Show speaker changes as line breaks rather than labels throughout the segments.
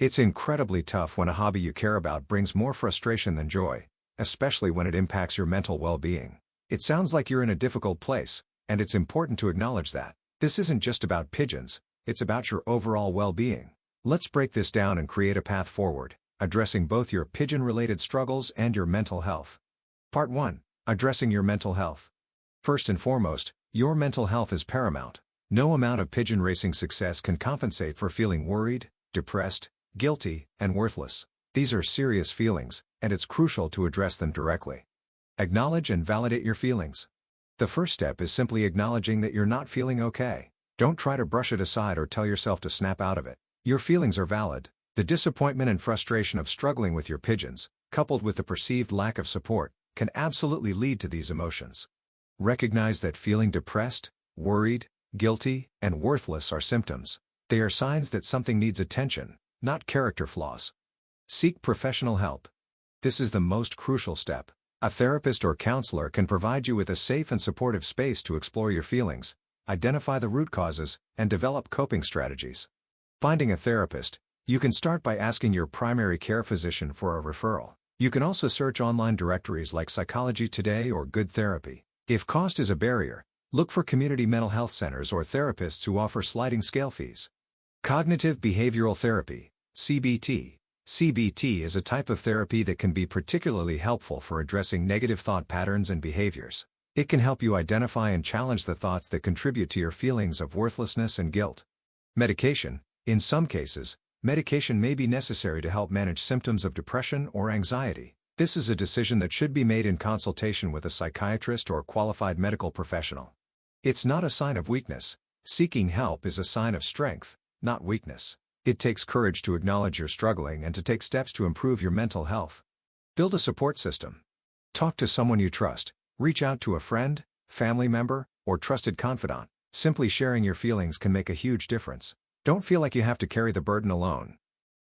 It's incredibly tough when a hobby you care about brings more frustration than joy, especially when it impacts your mental well-being. It sounds like you're in a difficult place, and it's important to acknowledge that. This isn't just about pigeons, it's about your overall well-being. Let's break this down and create a path forward, addressing both your pigeon-related struggles and your mental health. Part 1. Addressing your mental health. First and foremost, your mental health is paramount. No amount of pigeon racing success can compensate for feeling worried, depressed, guilty, and worthless. These are serious feelings, and it's crucial to address them directly. Acknowledge and validate your feelings. The first step is simply acknowledging that you're not feeling okay. Don't try to brush it aside or tell yourself to snap out of it. Your feelings are valid. The disappointment and frustration of struggling with your pigeons, coupled with the perceived lack of support, can absolutely lead to these emotions. Recognize that feeling depressed, worried, guilty, and worthless are symptoms. They are signs that something needs attention, not character flaws. Seek professional help. This is the most crucial step. A therapist or counselor can provide you with a safe and supportive space to explore your feelings, identify the root causes, and develop coping strategies. Finding a therapist. You can start by asking your primary care physician for a referral. You can also search online directories like Psychology Today or Good Therapy. If cost is a barrier, look for community mental health centers or therapists who offer sliding scale fees. Cognitive behavioral therapy, CBT. CBT is a type of therapy that can be particularly helpful for addressing negative thought patterns and behaviors. It can help you identify and challenge the thoughts that contribute to your feelings of worthlessness and guilt. Medication. In some cases, medication may be necessary to help manage symptoms of depression or anxiety. This is a decision that should be made in consultation with a psychiatrist or qualified medical professional. It's not a sign of weakness. Seeking help is a sign of strength, not weakness. It takes courage to acknowledge you're struggling and to take steps to improve your mental health. Build a support system. Talk to someone you trust. Reach out to a friend, family member, or trusted confidant. Simply sharing your feelings can make a huge difference. Don't feel like you have to carry the burden alone.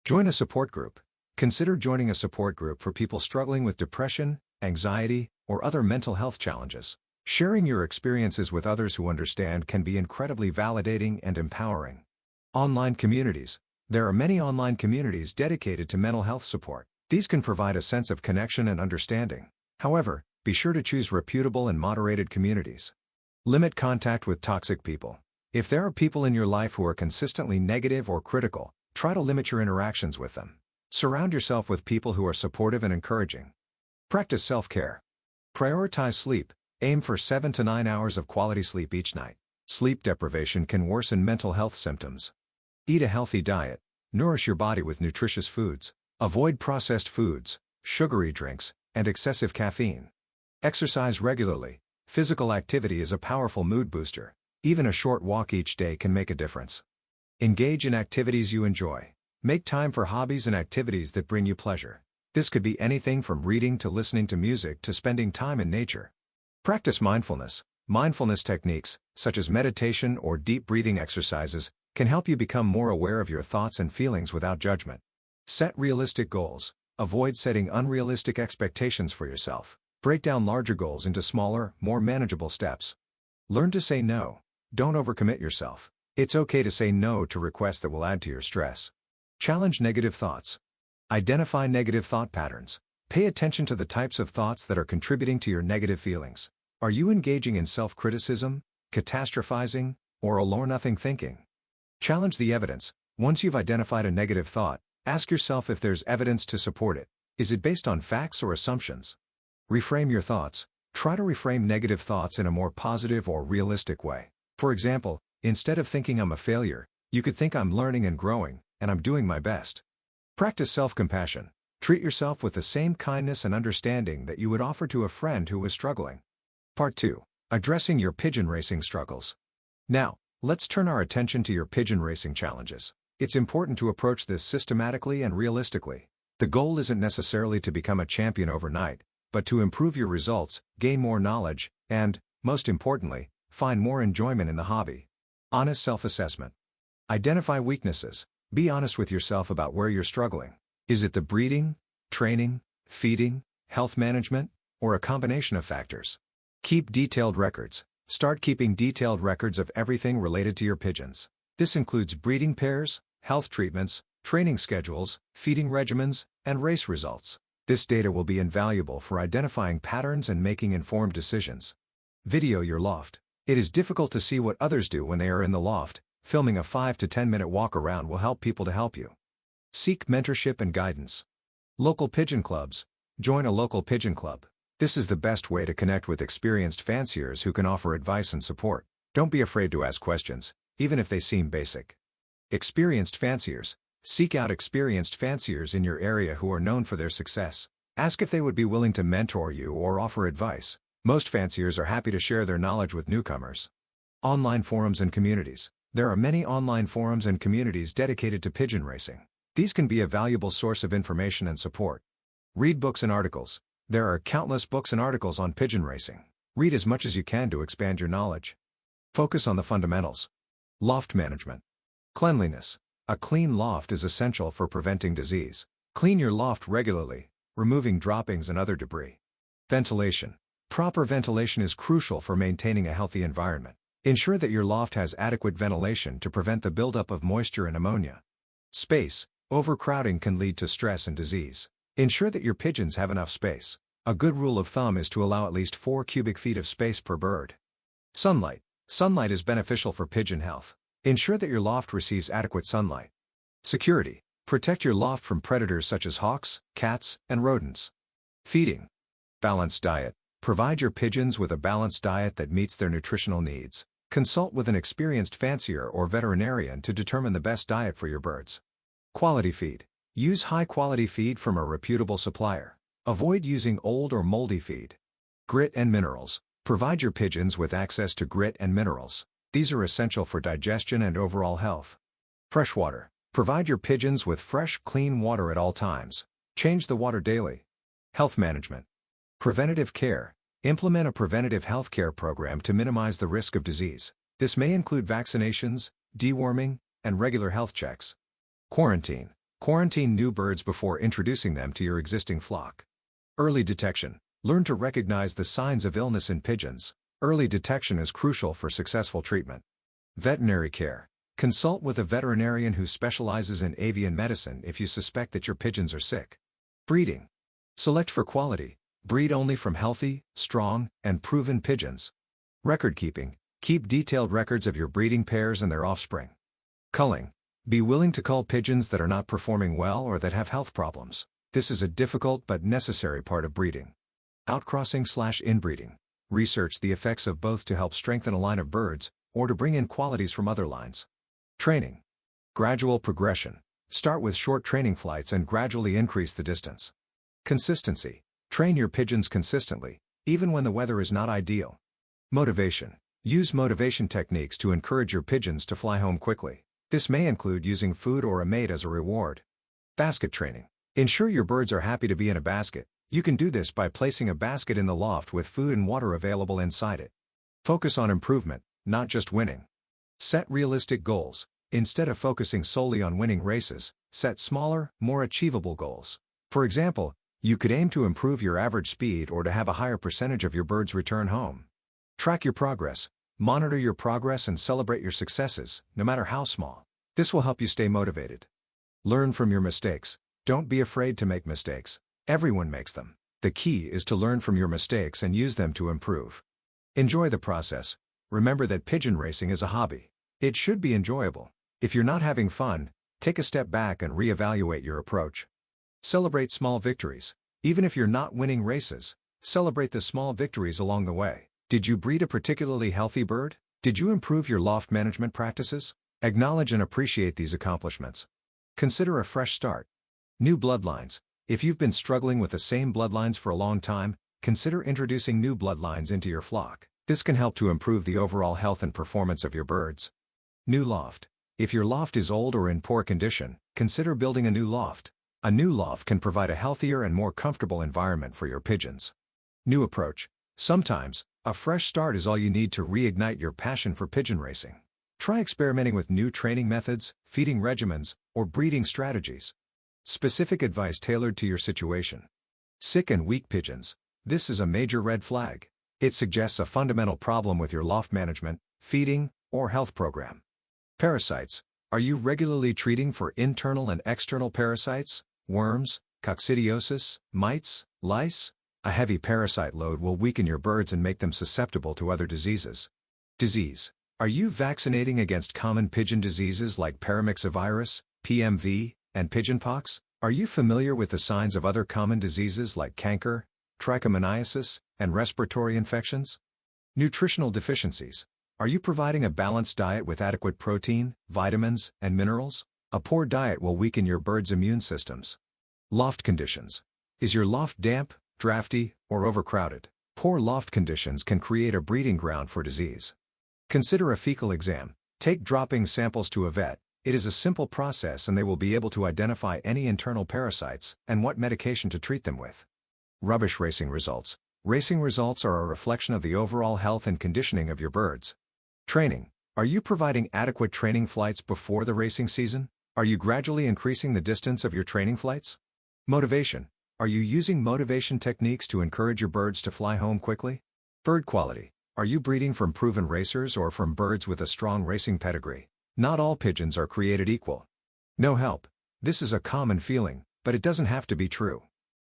Join a support group. Consider joining a support group for people struggling with depression, anxiety, or other mental health challenges. Sharing your experiences with others who understand can be incredibly validating and empowering. Online communities. There are many online communities dedicated to mental health support. These can provide a sense of connection and understanding. However, be sure to choose reputable and moderated communities. Limit contact with toxic people. If there are people in your life who are consistently negative or critical, try to limit your interactions with them. Surround yourself with people who are supportive and encouraging. Practice self-care. Prioritize sleep. Aim for 7 to 9 hours of quality sleep each night. Sleep deprivation can worsen mental health symptoms. Eat a healthy diet. Nourish your body with nutritious foods. Avoid processed foods, sugary drinks, and excessive caffeine. Exercise regularly. Physical activity is a powerful mood booster. Even a short walk each day can make a difference. Engage in activities you enjoy. Make time for hobbies and activities that bring you pleasure. This could be anything from reading to listening to music to spending time in nature. Practice mindfulness. Mindfulness techniques, such as meditation or deep breathing exercises, can help you become more aware of your thoughts and feelings without judgment. Set realistic goals. Avoid setting unrealistic expectations for yourself. Break down larger goals into smaller, more manageable steps. Learn to say no. Don't overcommit yourself. It's okay to say no to requests that will add to your stress. Challenge negative thoughts. Identify negative thought patterns. Pay attention to the types of thoughts that are contributing to your negative feelings. Are you engaging in self-criticism, catastrophizing, or all-or-nothing thinking? Challenge the evidence. Once you've identified a negative thought, ask yourself if there's evidence to support it. Is it based on facts or assumptions? Reframe your thoughts. Try to reframe negative thoughts in a more positive or realistic way. For example, instead of thinking I'm a failure, you could think I'm learning and growing, and I'm doing my best. Practice self-compassion. Treat yourself with the same kindness and understanding that you would offer to a friend who is struggling. Part 2. Addressing your pigeon racing struggles. Now, let's turn our attention to your pigeon racing challenges. It's important to approach this systematically and realistically. The goal isn't necessarily to become a champion overnight, but to improve your results, gain more knowledge, and, most importantly, find more enjoyment in the hobby. Honest self-assessment. Identify weaknesses. Be honest with yourself about where you're struggling. Is it the breeding, training, feeding, health management, or a combination of factors? Keep detailed records. Start keeping detailed records of everything related to your pigeons. This includes breeding pairs, health treatments, training schedules, feeding regimens, and race results. This data will be invaluable for identifying patterns and making informed decisions. Video your loft. It is difficult to see what others do when they are in the loft. Filming a 5 to 10 minute walk around will help people to help you. Seek mentorship and guidance. Local pigeon clubs. Join a local pigeon club. This is the best way to connect with experienced fanciers who can offer advice and support. Don't be afraid to ask questions, even if they seem basic. Experienced fanciers. Seek out experienced fanciers in your area who are known for their success. Ask if they would be willing to mentor you or offer advice. Most fanciers are happy to share their knowledge with newcomers. Online forums and communities. There are many online forums and communities dedicated to pigeon racing. These can be a valuable source of information and support. Read books and articles. There are countless books and articles on pigeon racing. Read as much as you can to expand your knowledge. Focus on the fundamentals. Loft management. Cleanliness. A clean loft is essential for preventing disease. Clean your loft regularly, removing droppings and other debris. Ventilation. Proper ventilation is crucial for maintaining a healthy environment. Ensure that your loft has adequate ventilation to prevent the buildup of moisture and ammonia. Space. Overcrowding can lead to stress and disease. Ensure that your pigeons have enough space. A good rule of thumb is to allow at least 4 cubic feet of space per bird. Sunlight. Sunlight is beneficial for pigeon health. Ensure that your loft receives adequate sunlight. Security. Protect your loft from predators such as hawks, cats, and rodents. Feeding. Balanced diet. Provide your pigeons with a balanced diet that meets their nutritional needs. Consult with an experienced fancier or veterinarian to determine the best diet for your birds. Quality feed. Use high-quality feed from a reputable supplier. Avoid using old or moldy feed. Grit and minerals. Provide your pigeons with access to grit and minerals. These are essential for digestion and overall health. Fresh water. Provide your pigeons with fresh, clean water at all times. Change the water daily. Health management. Preventative care. Implement a preventative health care program to minimize the risk of disease. This may include vaccinations, deworming, and regular health checks. Quarantine. Quarantine new birds before introducing them to your existing flock. Early detection. Learn to recognize the signs of illness in pigeons. Early detection is crucial for successful treatment. Veterinary care. Consult with a veterinarian who specializes in avian medicine if you suspect that your pigeons are sick. Breeding. Select for quality. Breed only from healthy, strong, and proven pigeons. Record keeping. Keep detailed records of your breeding pairs and their offspring. Culling. Be willing to cull pigeons that are not performing well or that have health problems. This is a difficult but necessary part of breeding. Outcrossing/inbreeding. Research the effects of both to help strengthen a line of birds, or to bring in qualities from other lines. Training. Gradual progression. Start with short training flights and gradually increase the distance. Consistency. Train your pigeons consistently, even when the weather is not ideal. Motivation. Use motivation techniques to encourage your pigeons to fly home quickly. This may include using food or a mate as a reward. Basket training. Ensure your birds are happy to be in a basket. You can do this by placing a basket in the loft with food and water available inside it. Focus on improvement, not just winning. Set realistic goals. Instead of focusing solely on winning races, set smaller, more achievable goals. For example, you could aim to improve your average speed or to have a higher percentage of your birds return home. Track your progress. Monitor your progress and celebrate your successes, no matter how small. This will help you stay motivated. Learn from your mistakes. Don't be afraid to make mistakes. Everyone makes them. The key is to learn from your mistakes and use them to improve. Enjoy the process. Remember that pigeon racing is a hobby. It should be enjoyable. If you're not having fun, take a step back and reevaluate your approach. Celebrate small victories. Even if you're not winning races, celebrate the small victories along the way. Did you breed a particularly healthy bird? Did you improve your loft management practices? Acknowledge and appreciate these accomplishments. Consider a fresh start. New bloodlines. If you've been struggling with the same bloodlines for a long time, consider introducing new bloodlines into your flock. This can help to improve the overall health and performance of your birds. New loft. If your loft is old or in poor condition, consider building a new loft. A new loft can provide a healthier and more comfortable environment for your pigeons. New approach. Sometimes, a fresh start is all you need to reignite your passion for pigeon racing. Try experimenting with new training methods, feeding regimens, or breeding strategies. Specific advice tailored to your situation. Sick and weak pigeons. This is a major red flag. It suggests a fundamental problem with your loft management, feeding, or health program. Parasites. Are you regularly treating for internal and external parasites, worms, coccidiosis, mites, lice? A heavy parasite load will weaken your birds and make them susceptible to other diseases. Disease. Are you vaccinating against common pigeon diseases like paramyxovirus, PMV, and pigeonpox? Are you familiar with the signs of other common diseases like canker, trichomoniasis, and respiratory infections? Nutritional deficiencies. Are you providing a balanced diet with adequate protein, vitamins, and minerals? A poor diet will weaken your bird's immune systems. Loft conditions. Is your loft damp, drafty, or overcrowded? Poor loft conditions can create a breeding ground for disease. Consider a fecal exam. Take dropping samples to a vet. It is a simple process and they will be able to identify any internal parasites and what medication to treat them with. Rubbish racing results. Racing results are a reflection of the overall health and conditioning of your birds. Training. Are you providing adequate training flights before the racing season? Are you gradually increasing the distance of your training flights? Motivation. Are you using motivation techniques to encourage your birds to fly home quickly? Bird quality. Are you breeding from proven racers or from birds with a strong racing pedigree? Not all pigeons are created equal. No help. This is a common feeling, but it doesn't have to be true.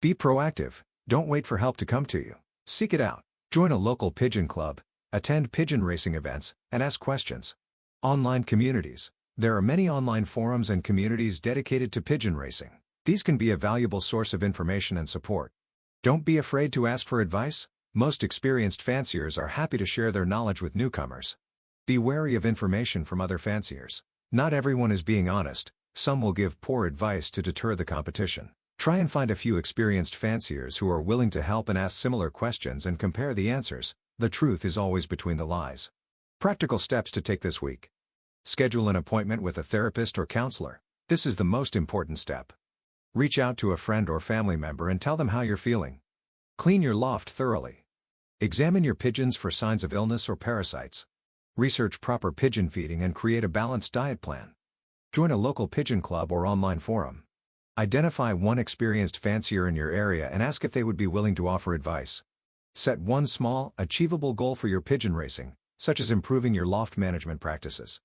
Be proactive. Don't wait for help to come to you. Seek it out. Join a local pigeon club, attend pigeon racing events, and ask questions. Online communities. There are many online forums and communities dedicated to pigeon racing. These can be a valuable source of information and support. Don't be afraid to ask for advice. Most experienced fanciers are happy to share their knowledge with newcomers. Be wary of information from other fanciers. Not everyone is being honest. Some will give poor advice to deter the competition. Try and find a few experienced fanciers who are willing to help and ask similar questions and compare the answers. The truth is always between the lies. Practical steps to take this week. Schedule an appointment with a therapist or counselor. This is the most important step. Reach out to a friend or family member and tell them how you're feeling. Clean your loft thoroughly. Examine your pigeons for signs of illness or parasites. Research proper pigeon feeding and create a balanced diet plan. Join a local pigeon club or online forum. Identify one experienced fancier in your area and ask if they would be willing to offer advice. Set one small, achievable goal for your pigeon racing, such as improving your loft management practices.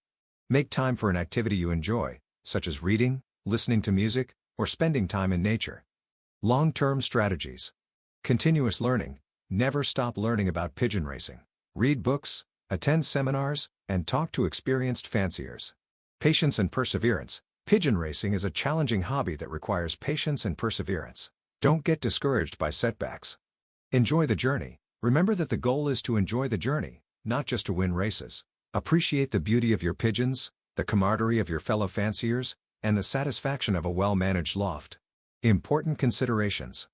Make time for an activity you enjoy, such as reading, listening to music, or spending time in nature. Long-term strategies. Continuous learning. Never stop learning about pigeon racing. Read books, attend seminars, and talk to experienced fanciers. Patience and perseverance. Pigeon racing is a challenging hobby that requires patience and perseverance. Don't get discouraged by setbacks. Enjoy the journey. Remember that the goal is to enjoy the journey, not just to win races. Appreciate the beauty of your pigeons, the camaraderie of your fellow fanciers, and the satisfaction of a well-managed loft. Important considerations.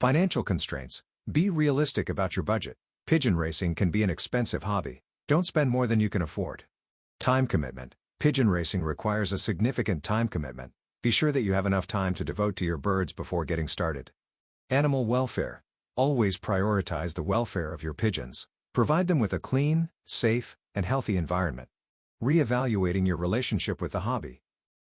Financial constraints. Be realistic about your budget. Pigeon racing can be an expensive hobby. Don't spend more than you can afford. Time commitment. Pigeon racing requires a significant time commitment. Be sure that you have enough time to devote to your birds before getting started. Animal welfare. Always prioritize the welfare of your pigeons. Provide them with a clean, safe, and healthy environment. Re-evaluating your relationship with the hobby.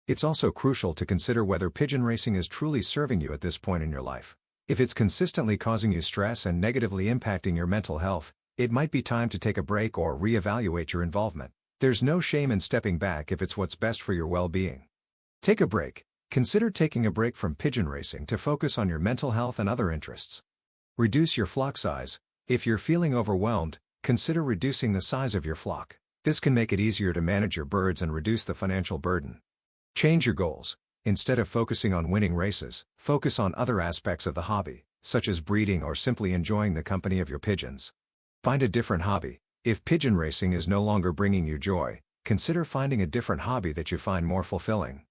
It's also crucial to consider whether pigeon racing is truly serving you at this point in your life. If it's consistently causing you stress and negatively impacting your mental health, it might be time to take a break or re-evaluate your involvement. There's no shame in stepping back if it's what's best for your well-being. Take a break. Consider taking a break from pigeon racing to focus on your mental health and other interests. Reduce your flock size. If you're feeling overwhelmed, consider reducing the size of your flock. This can make it easier to manage your birds and reduce the financial burden. Change your goals. Instead of focusing on winning races, focus on other aspects of the hobby, such as breeding or simply enjoying the company of your pigeons. Find a different hobby. If pigeon racing is no longer bringing you joy, consider finding a different hobby that you find more fulfilling.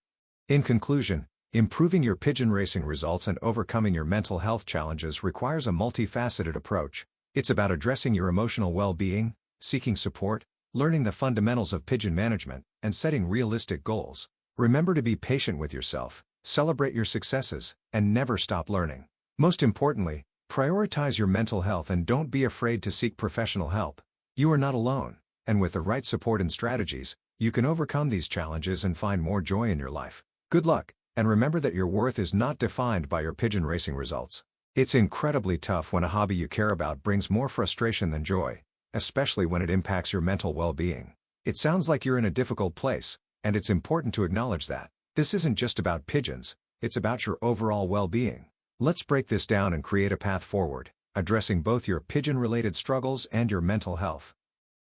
In conclusion, improving your pigeon racing results and overcoming your mental health challenges requires a multifaceted approach. It's about addressing your emotional well-being, seeking support, learning the fundamentals of pigeon management, and setting realistic goals. Remember to be patient with yourself, celebrate your successes, and never stop learning. Most importantly, prioritize your mental health and don't be afraid to seek professional help. You are not alone, and with the right support and strategies, you can overcome these challenges and find more joy in your life. Good luck, and remember that your worth is not defined by your pigeon racing results. It's incredibly tough when a hobby you care about brings more frustration than joy, especially when it impacts your mental well-being. It sounds like you're in a difficult place, and it's important to acknowledge that. This isn't just about pigeons, it's about your overall well-being. Let's break this down and create a path forward, addressing both your pigeon-related struggles and your mental health.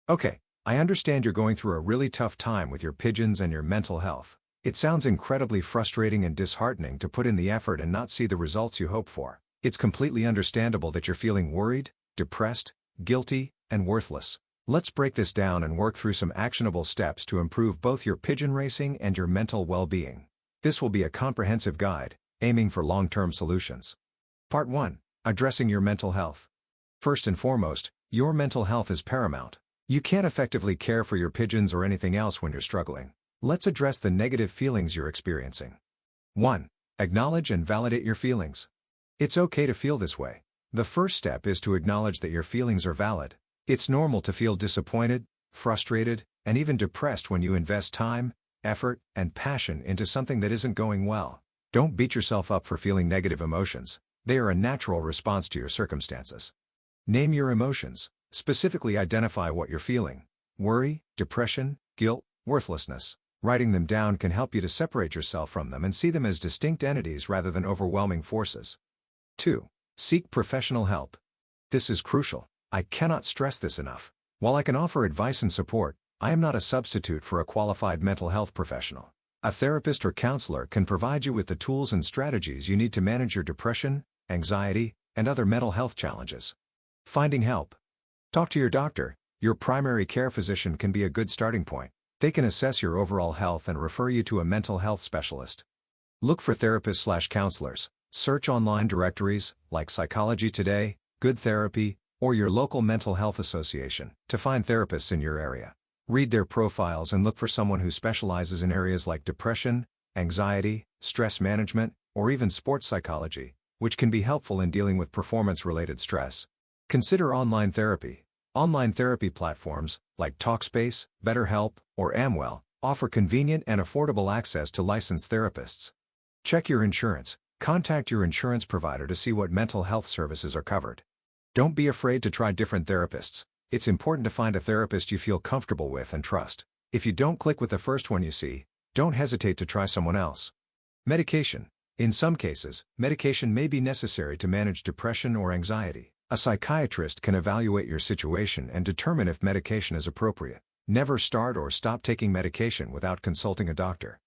Okay, I understand you're going through a really tough time with your pigeons and your mental health. It sounds incredibly frustrating and disheartening to put in the effort and not see the results you hope for. It's completely understandable that you're feeling worried, depressed, guilty, and worthless. Let's break this down and work through some actionable steps to improve both your pigeon racing and your mental well-being. This will be a comprehensive guide, aiming for long-term solutions. Part 1. Addressing your mental health. First and foremost, your mental health is paramount. You can't effectively care for your pigeons or anything else when you're struggling. Let's address the negative feelings you're experiencing. 1. Acknowledge and validate your feelings. It's okay to feel this way. The first step is to acknowledge that your feelings are valid. It's normal to feel disappointed, frustrated, and even depressed when you invest time, effort, and passion into something that isn't going well. Don't beat yourself up for feeling negative emotions. They are a natural response to your circumstances. Name your emotions. Specifically identify what you're feeling. Worry, depression, guilt, worthlessness. Writing them down can help you to separate yourself from them and see them as distinct entities rather than overwhelming forces. 2. Seek professional help. This is crucial. I cannot stress this enough. While I can offer advice and support, I am not a substitute for a qualified mental health professional. A therapist or counselor can provide you with the tools and strategies you need to manage your depression, anxiety, and other mental health challenges. Finding help. Talk to your doctor. Your primary care physician can be a good starting point. They can assess your overall health and refer you to a mental health specialist. Look for therapists/counselors. Search online directories, like Psychology Today, Good Therapy, or your local mental health association, to find therapists in your area. Read their profiles and look for someone who specializes in areas like depression, anxiety, stress management, or even sports psychology, which can be helpful in dealing with performance-related stress. Consider online therapy. Online therapy platforms, like Talkspace, BetterHelp, or Amwell, offer convenient and affordable access to licensed therapists. Check your insurance. Contact your insurance provider to see what mental health services are covered. Don't be afraid to try different therapists. It's important to find a therapist you feel comfortable with and trust. If you don't click with the first one you see, don't hesitate to try someone else. Medication. In some cases, medication may be necessary to manage depression or anxiety. A psychiatrist can evaluate your situation and determine if medication is appropriate. Never start or stop taking medication without consulting a doctor.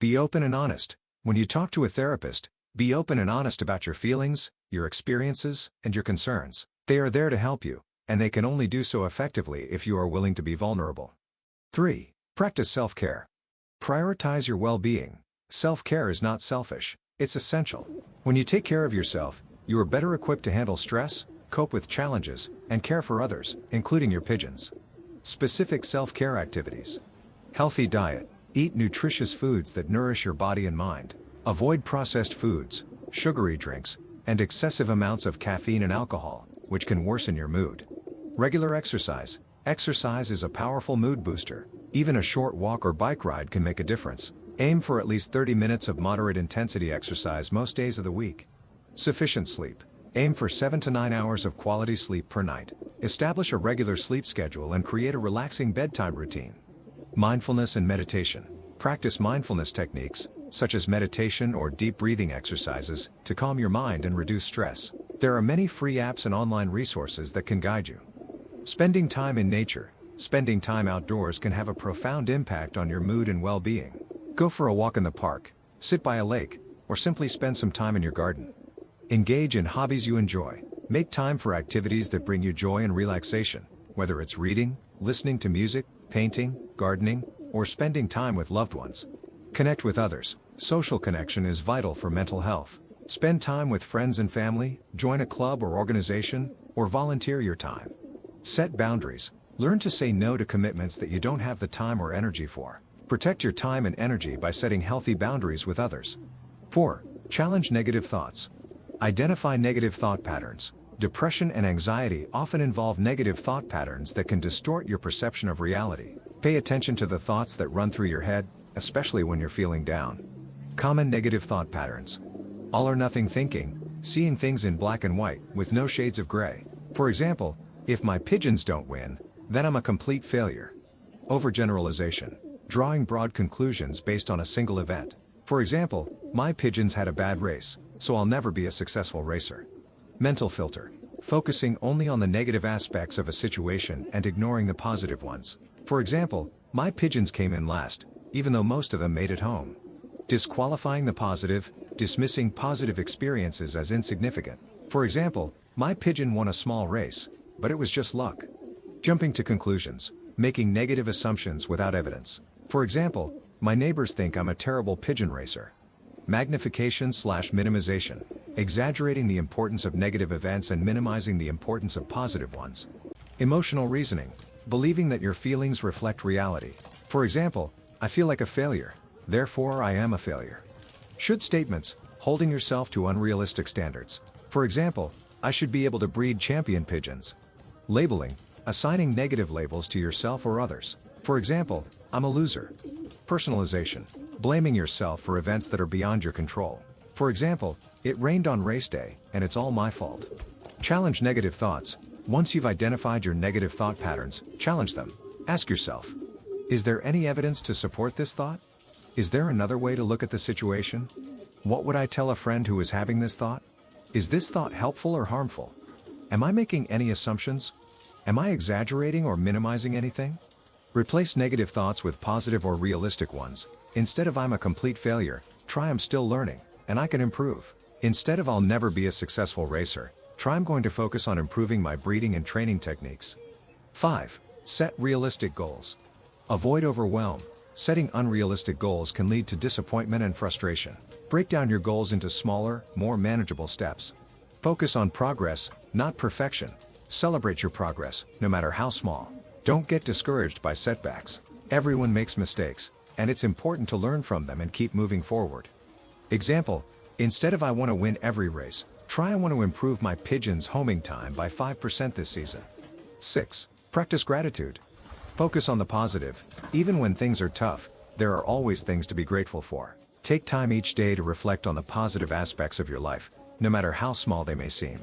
Be open and honest. When you talk to a therapist, be open and honest about your feelings, your experiences, and your concerns. They are there to help you, and they can only do so effectively if you are willing to be vulnerable. 3. Practice self-care. Prioritize your well-being. Self-care is not selfish, it's essential. When you take care of yourself, you are better equipped to handle stress, cope with challenges, and care for others, including your pigeons. Specific self-care activities. Healthy diet. Eat nutritious foods that nourish your body and mind. Avoid processed foods, sugary drinks, and excessive amounts of caffeine and alcohol, which can worsen your mood. Regular exercise. Exercise is a powerful mood booster. Even a short walk or bike ride can make a difference. Aim for at least 30 minutes of moderate intensity exercise most days of the week. Sufficient sleep. Aim for 7 to 9 hours of quality sleep per night. Establish a regular sleep schedule and create a relaxing bedtime routine. Mindfulness and meditation. Practice mindfulness techniques, such as meditation or deep breathing exercises, to calm your mind and reduce stress. There are many free apps and online resources that can guide you. Spending time in nature. Spending time outdoors can have a profound impact on your mood and well-being. Go for a walk in the park, sit by a lake, or simply spend some time in your garden. Engage in hobbies you enjoy. Make time for activities that bring you joy and relaxation, whether it's reading, listening to music, painting, gardening, or spending time with loved ones. Connect with others. Social connection is vital for mental health. Spend time with friends and family, join a club or organization, or volunteer your time. Set boundaries. Learn to say no to commitments that you don't have the time or energy for. Protect your time and energy by setting healthy boundaries with others. 4. Challenge negative thoughts. Identify negative thought patterns. Depression and anxiety often involve negative thought patterns that can distort your perception of reality. Pay attention to the thoughts that run through your head, especially when you're feeling down. Common negative thought patterns. All or nothing thinking, seeing things in black and white, with no shades of gray. For example, if my pigeons don't win, then I'm a complete failure. Overgeneralization. drawing broad conclusions based on a single event. For example, my pigeons had a bad race, so I'll never be a successful racer. Mental filter. Focusing only on the negative aspects of a situation and ignoring the positive ones. For example, my pigeons came in last, even though most of them made it home. Disqualifying the positive, dismissing positive experiences as insignificant. For example, my pigeon won a small race, but it was just luck. Jumping to conclusions. Making negative assumptions without evidence. For example, my neighbors think I'm a terrible pigeon racer. Magnification/minimization. Exaggerating the importance of negative events and minimizing the importance of positive ones. Emotional reasoning. Believing that your feelings reflect reality. For example, I feel like a failure, therefore I am a failure. Should statements. Holding yourself to unrealistic standards. For example, I should be able to breed champion pigeons. Labeling. Assigning negative labels to yourself or others. For example, I'm a loser. Personalization. Blaming yourself for events that are beyond your control. For example, it rained on race day, and it's all my fault. Challenge negative thoughts. Once you've identified your negative thought patterns, challenge them. Ask yourself, is there any evidence to support this thought? Is there another way to look at the situation? What would I tell a friend who is having this thought? Is this thought helpful or harmful? Am I making any assumptions? Am I exaggerating or minimizing anything? Replace negative thoughts with positive or realistic ones. Instead of I'm a complete failure, try I'm still learning, and I can improve. Instead of I'll never be a successful racer, try I'm going to focus on improving my breeding and training techniques. 5. Set realistic goals. Avoid overwhelm. Setting unrealistic goals can lead to disappointment and frustration. Break down your goals into smaller, more manageable steps. Focus on progress, not perfection. Celebrate your progress, no matter how small. Don't get discouraged by setbacks. Everyone makes mistakes, and it's important to learn from them and keep moving forward. Example, instead of I want to win every race, try I want to improve my pigeon's homing time by 5% this season. 6. Practice gratitude. Focus on the positive. Even when things are tough, there are always things to be grateful for. Take time each day to reflect on the positive aspects of your life, no matter how small they may seem.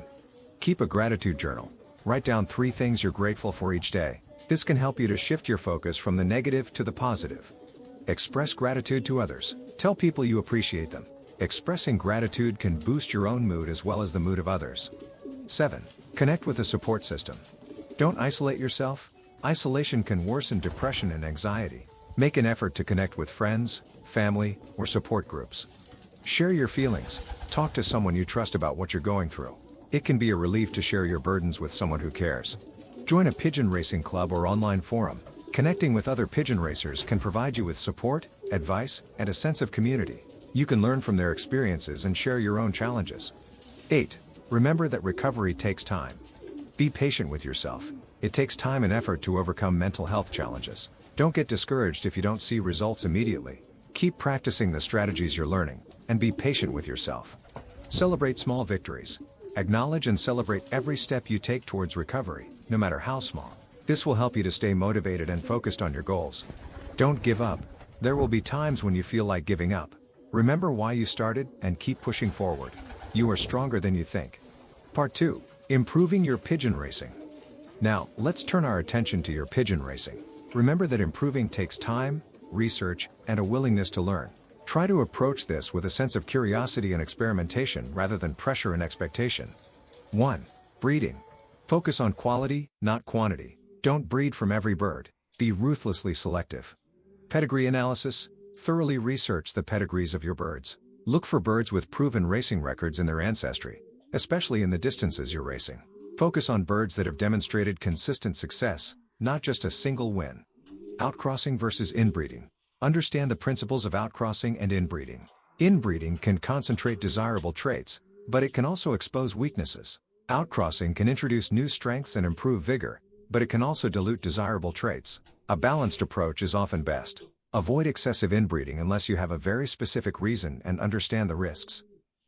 Keep a gratitude journal. Write down 3 things you're grateful for each day. This can help you to shift your focus from the negative to the positive. Express gratitude to others. Tell people you appreciate them. Expressing gratitude can boost your own mood as well as the mood of others. 7. Connect with a support system. Don't isolate yourself. Isolation can worsen depression and anxiety. Make an effort to connect with friends, family, or support groups. Share your feelings. Talk to someone you trust about what you're going through. It can be a relief to share your burdens with someone who cares. Join a pigeon racing club or online forum. Connecting with other pigeon racers can provide you with support, advice, and a sense of community. You can learn from their experiences and share your own challenges. 8. Remember that recovery takes time. Be patient with yourself. It takes time and effort to overcome mental health challenges. Don't get discouraged if you don't see results immediately. Keep practicing the strategies you're learning, and be patient with yourself. Celebrate small victories. Acknowledge and celebrate every step you take towards recovery, no matter how small. This will help you to stay motivated and focused on your goals. Don't give up. There will be times when you feel like giving up. Remember why you started and keep pushing forward. You are stronger than you think. Part 2. Improving your pigeon racing. Now, let's turn our attention to your pigeon racing. Remember that improving takes time, research, and a willingness to learn. Try to approach this with a sense of curiosity and experimentation rather than pressure and expectation. 1. Breeding. Focus on quality, not quantity. Don't breed from every bird. Be ruthlessly selective. Pedigree analysis. Thoroughly research the pedigrees of your birds. Look for birds with proven racing records in their ancestry, especially in the distances you're racing. Focus on birds that have demonstrated consistent success, not just a single win. Outcrossing versus inbreeding. Understand the principles of outcrossing and inbreeding. Inbreeding can concentrate desirable traits, but it can also expose weaknesses. Outcrossing can introduce new strengths and improve vigor, but it can also dilute desirable traits. A balanced approach is often best. Avoid excessive inbreeding unless you have a very specific reason and understand the risks.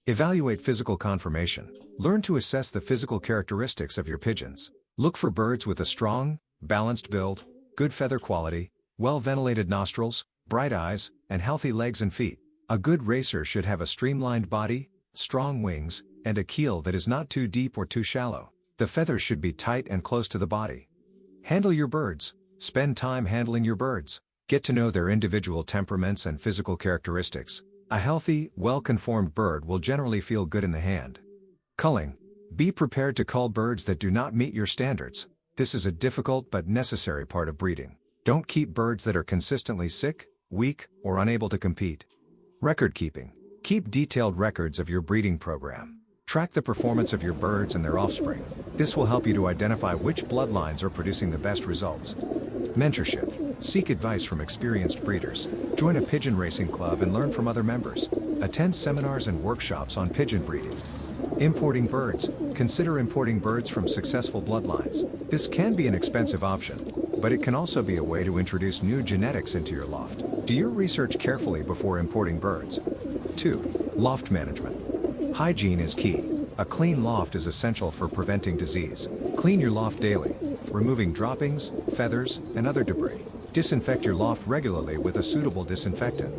Evaluate physical conformation. Learn to assess the physical characteristics of your pigeons. Look for birds with a strong, balanced build, good feather quality, well-ventilated nostrils, bright eyes, and healthy legs and feet. A good racer should have a streamlined body, strong wings, and a keel that is not too deep or too shallow. The feathers should be tight and close to the body. Handle your birds. Spend time handling your birds. Get to know their individual temperaments and physical characteristics. A healthy, well-conformed bird will generally feel good in the hand. Culling. Be prepared to cull birds that do not meet your standards. This is a difficult but necessary part of breeding. Don't keep birds that are consistently sick, weak, or unable to compete. Record keeping. Keep detailed records of your breeding program. Track the performance of your birds and their offspring. This will help you to identify which bloodlines are producing the best results. Mentorship. Seek advice from experienced breeders. Join a pigeon racing club and learn from other members. Attend seminars and workshops on pigeon breeding. Importing birds. Consider importing birds from successful bloodlines. This can be an expensive option, but it can also be a way to introduce new genetics into your loft. Do your research carefully before importing birds. 2. Loft management. Hygiene is key. A clean loft is essential for preventing disease. Clean your loft daily, removing droppings, feathers, and other debris. Disinfect your loft regularly with a suitable disinfectant.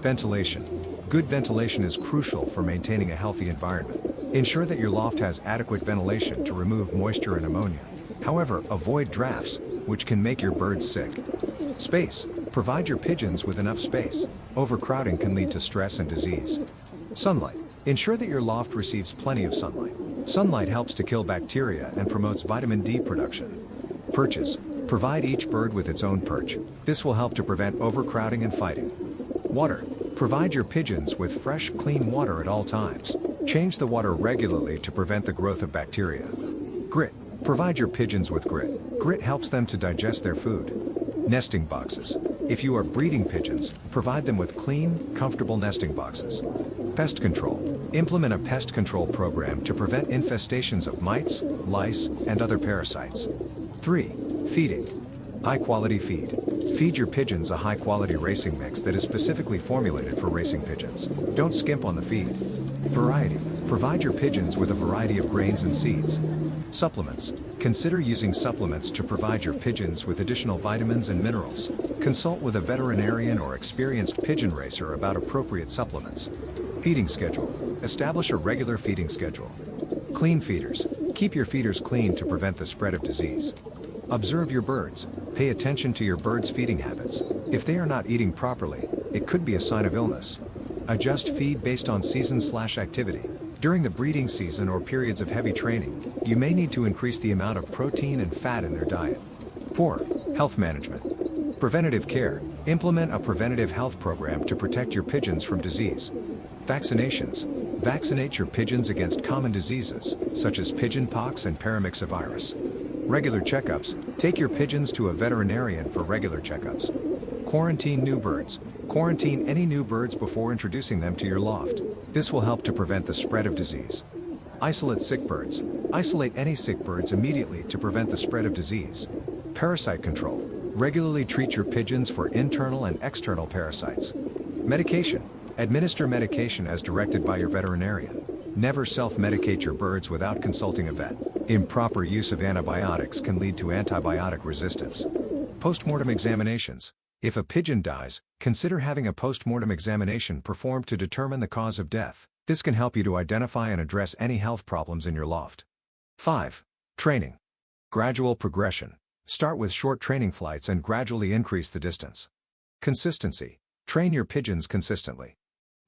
Ventilation. Good ventilation is crucial for maintaining a healthy environment. Ensure that your loft has adequate ventilation to remove moisture and ammonia. However, avoid drafts, which can make your birds sick. Space. Provide your pigeons with enough space. Overcrowding can lead to stress and disease. Sunlight. Ensure that your loft receives plenty of sunlight. Sunlight helps to kill bacteria and promotes vitamin D production. Perches. Provide each bird with its own perch. This will help to prevent overcrowding and fighting. Water. Provide your pigeons with fresh, clean water at all times. Change the water regularly to prevent the growth of bacteria. Grit. Provide your pigeons with grit. Grit helps them to digest their food. Nesting boxes. If you are breeding pigeons, provide them with clean, comfortable nesting boxes. Pest control. Implement a pest control program to prevent infestations of mites, lice, and other parasites. 3. Feeding. High-quality feed. Feed your pigeons a high-quality racing mix that is specifically formulated for racing pigeons. Don't skimp on the feed. Variety. Provide your pigeons with a variety of grains and seeds. Supplements. Consider using supplements to provide your pigeons with additional vitamins and minerals. Consult with a veterinarian or experienced pigeon racer about appropriate supplements. Feeding schedule. Establish a regular feeding schedule. Clean feeders. Keep your feeders clean to prevent the spread of disease. Observe your birds. Pay attention to your birds' feeding habits. If they are not eating properly, it could be a sign of illness. Adjust feed based on season/activity. During the breeding season or periods of heavy training, you may need to increase the amount of protein and fat in their diet. 4. Health management. Preventative care. Implement a preventative health program to protect your pigeons from disease. Vaccinations. Vaccinate your pigeons against common diseases, such as pigeon pox and paramyxovirus. Regular checkups. Take your pigeons to a veterinarian for regular checkups. Quarantine new birds. Quarantine any new birds before introducing them to your loft. This will help to prevent the spread of disease. Isolate sick birds. Isolate any sick birds immediately to prevent the spread of disease. Parasite control. Regularly treat your pigeons for internal and external parasites. Medication. Administer medication as directed by your veterinarian. Never self-medicate your birds without consulting a vet. Improper use of antibiotics can lead to antibiotic resistance. Postmortem examinations. If a pigeon dies, consider having a postmortem examination performed to determine the cause of death. This can help you to identify and address any health problems in your loft. 5. Training. Gradual progression. Start with short training flights and gradually increase the distance. Consistency. Train your pigeons consistently.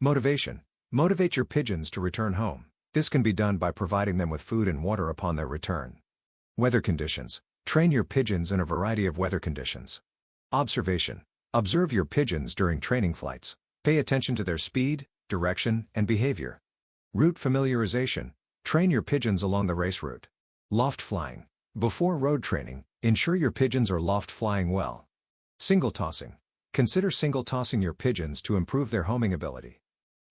Motivation. Motivate your pigeons to return home. This can be done by providing them with food and water upon their return. Weather conditions. Train your pigeons in a variety of weather conditions. Observation. Observe your pigeons during training flights. Pay attention to their speed, direction, and behavior. Route familiarization. Train your pigeons along the race route. Loft flying. Before road training, ensure your pigeons are loft flying well. Single tossing. Consider single tossing your pigeons to improve their homing ability.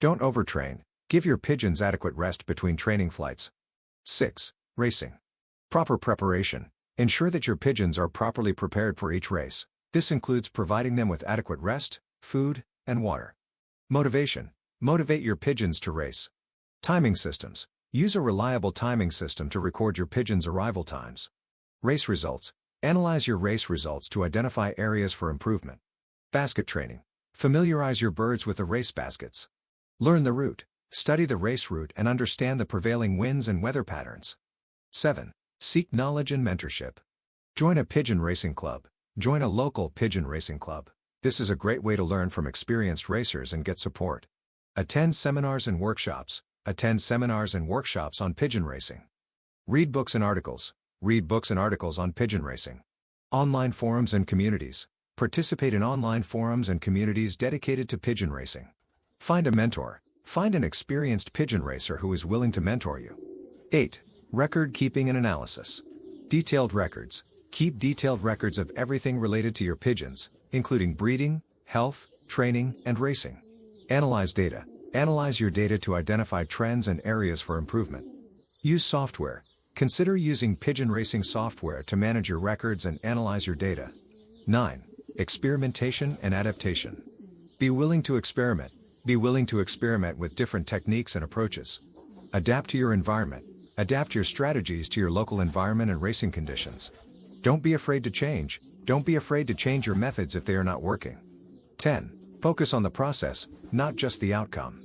Don't overtrain. Give your pigeons adequate rest between training flights. 6. Racing. Proper preparation. Ensure that your pigeons are properly prepared for each race. This includes providing them with adequate rest, food, and water. Motivation. Motivate your pigeons to race. Timing systems. Use a reliable timing system to record your pigeons' arrival times. Race results. Analyze your race results to identify areas for improvement. Basket training. Familiarize your birds with the race baskets. Learn the route. Study the race route and understand the prevailing winds and weather patterns. 7. Seek knowledge and mentorship. Join a pigeon racing club. Join a local pigeon racing club. This is a great way to learn from experienced racers and get support. Attend seminars and workshops. Attend seminars and workshops on pigeon racing. Read books and articles. Read books and articles on pigeon racing. Online forums and communities. Participate in online forums and communities dedicated to pigeon racing. Find a mentor. Find an experienced pigeon racer who is willing to mentor you. 8. Record keeping and analysis. Detailed records. Keep detailed records of everything related to your pigeons, including breeding, health, training, and racing. Analyze data. Analyze your data to identify trends and areas for improvement. Use software. Consider using pigeon racing software to manage your records and analyze your data. 9. Experimentation and adaptation. Be willing to experiment. Be willing to experiment with different techniques and approaches. Adapt to your environment. Adapt your strategies to your local environment and racing conditions. Don't be afraid to change. Don't be afraid to change your methods if they are not working. 10. Focus on the process, not just the outcome.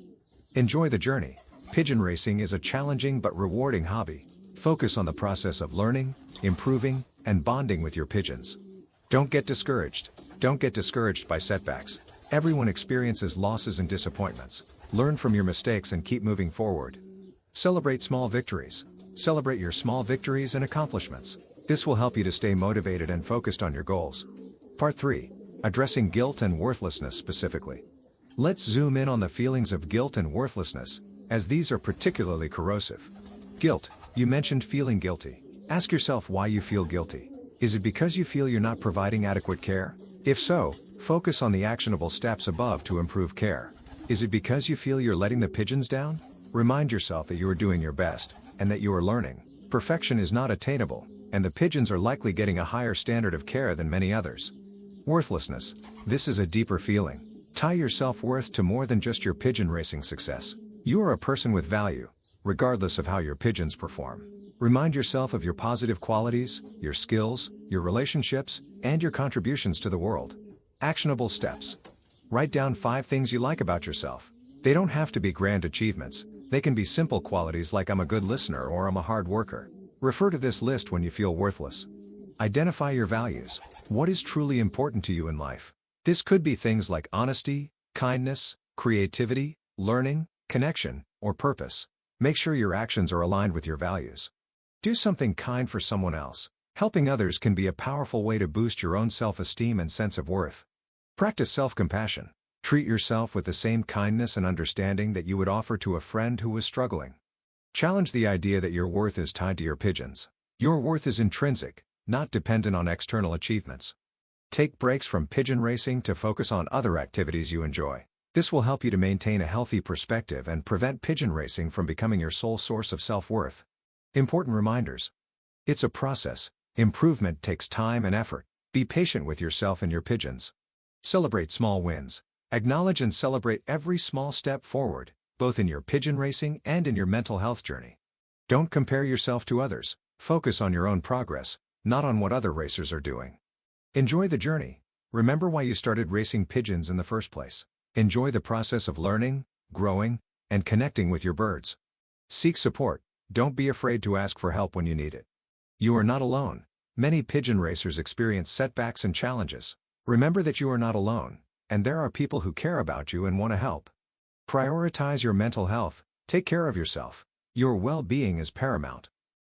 Enjoy the journey. Pigeon racing is a challenging but rewarding hobby. Focus on the process of learning, improving, and bonding with your pigeons. Don't get discouraged. Don't get discouraged by setbacks. Everyone experiences losses and disappointments. Learn from your mistakes and keep moving forward. Celebrate small victories. Celebrate your small victories and accomplishments. This will help you to stay motivated and focused on your goals. Part 3. Addressing guilt and worthlessness specifically. Let's zoom in on the feelings of guilt and worthlessness, as these are particularly corrosive. Guilt. You mentioned feeling guilty. Ask yourself why you feel guilty. Is it because you feel you're not providing adequate care? If so, focus on the actionable steps above to improve care. Is it because you feel you're letting the pigeons down? Remind yourself that you are doing your best, and that you are learning. Perfection is not attainable, and the pigeons are likely getting a higher standard of care than many others. Worthlessness. This is a deeper feeling. Tie your self-worth to more than just your pigeon racing success. You are a person with value, regardless of how your pigeons perform. Remind yourself of your positive qualities, your skills, your relationships, and your contributions to the world. Actionable steps. Write down 5 things you like about yourself. They don't have to be grand achievements. They can be simple qualities like I'm a good listener or I'm a hard worker. Refer to this list when you feel worthless. Identify your values. What is truly important to you in life? This could be things like honesty, kindness, creativity, learning, connection, or purpose. Make sure your actions are aligned with your values. Do something kind for someone else. Helping others can be a powerful way to boost your own self-esteem and sense of worth. Practice self-compassion. Treat yourself with the same kindness and understanding that you would offer to a friend who is struggling. Challenge the idea that your worth is tied to your pigeons. Your worth is intrinsic, not dependent on external achievements. Take breaks from pigeon racing to focus on other activities you enjoy. This will help you to maintain a healthy perspective and prevent pigeon racing from becoming your sole source of self-worth. Important reminders. It's a process. Improvement takes time and effort. Be patient with yourself and your pigeons. Celebrate small wins. Acknowledge and celebrate every small step forward, both in your pigeon racing and in your mental health journey. Don't compare yourself to others. Focus on your own progress, not on what other racers are doing. Enjoy the journey. Remember why you started racing pigeons in the first place. Enjoy the process of learning, growing, and connecting with your birds. Seek support. Don't be afraid to ask for help when you need it. You are not alone. Many pigeon racers experience setbacks and challenges. Remember that you are not alone, and there are people who care about you and want to help. Prioritize your mental health. Take care of yourself. Your well-being is paramount.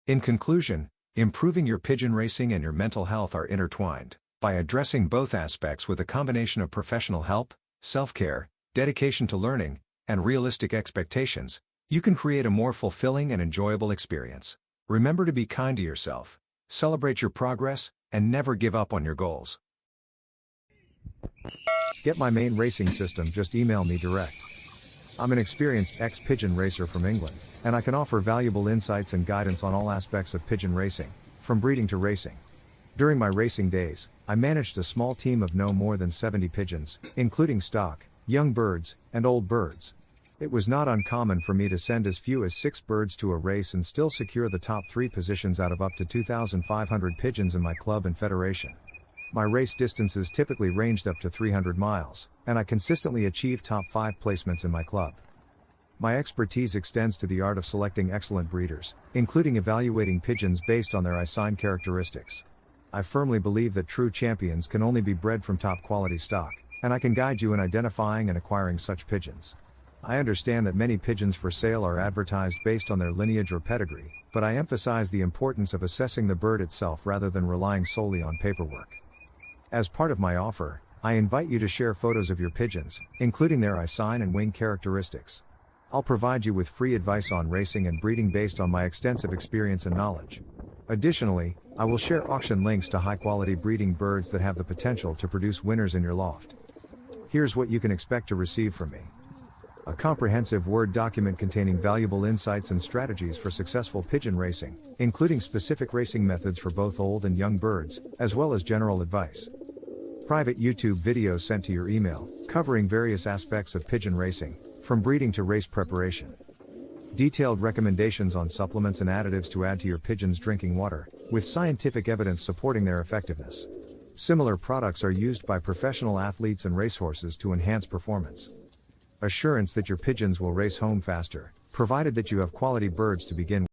In conclusion, improving your pigeon racing and your mental health are intertwined. By addressing both aspects with a combination of professional help, self-care, dedication to learning, and realistic expectations, you can create a more fulfilling and enjoyable experience. Remember to be kind to yourself, celebrate your progress, and never give up on your goals. Get my main racing system, just email me direct. I'm an experienced ex-pigeon racer from England, and I can offer valuable insights and guidance on all aspects of pigeon racing, from breeding to racing. During my racing days, I managed a small team of no more than 70 pigeons, including stock, young birds, and old birds. It was not uncommon for me to send as few as 6 birds to a race and still secure the top 3 positions out of up to 2,500 pigeons in my club and federation. My race distances typically ranged up to 300 miles, and I consistently achieved top 5 placements in my club. My expertise extends to the art of selecting excellent breeders, including evaluating pigeons based on their eye-sign characteristics. I firmly believe that true champions can only be bred from top quality stock. and I can guide you in identifying and acquiring such pigeons. I understand that many pigeons for sale are advertised based on their lineage or pedigree, but I emphasize the importance of assessing the bird itself rather than relying solely on paperwork. As part of my offer, I invite you to share photos of your pigeons, including their eye sign and wing characteristics. I'll provide you with free advice on racing and breeding based on my extensive experience and knowledge. Additionally, I will share auction links to high-quality breeding birds that have the potential to produce winners in your loft. Here's what you can expect to receive from me. A comprehensive Word document containing valuable insights and strategies for successful pigeon racing, including specific racing methods for both old and young birds, as well as general advice. Private YouTube videos sent to your email, covering various aspects of pigeon racing, from breeding to race preparation. Detailed recommendations on supplements and additives to add to your pigeon's drinking water, with scientific evidence supporting their effectiveness. Similar products are used by professional athletes and racehorses to enhance performance. Assurance that your pigeons will race home faster, provided that you have quality birds to begin with.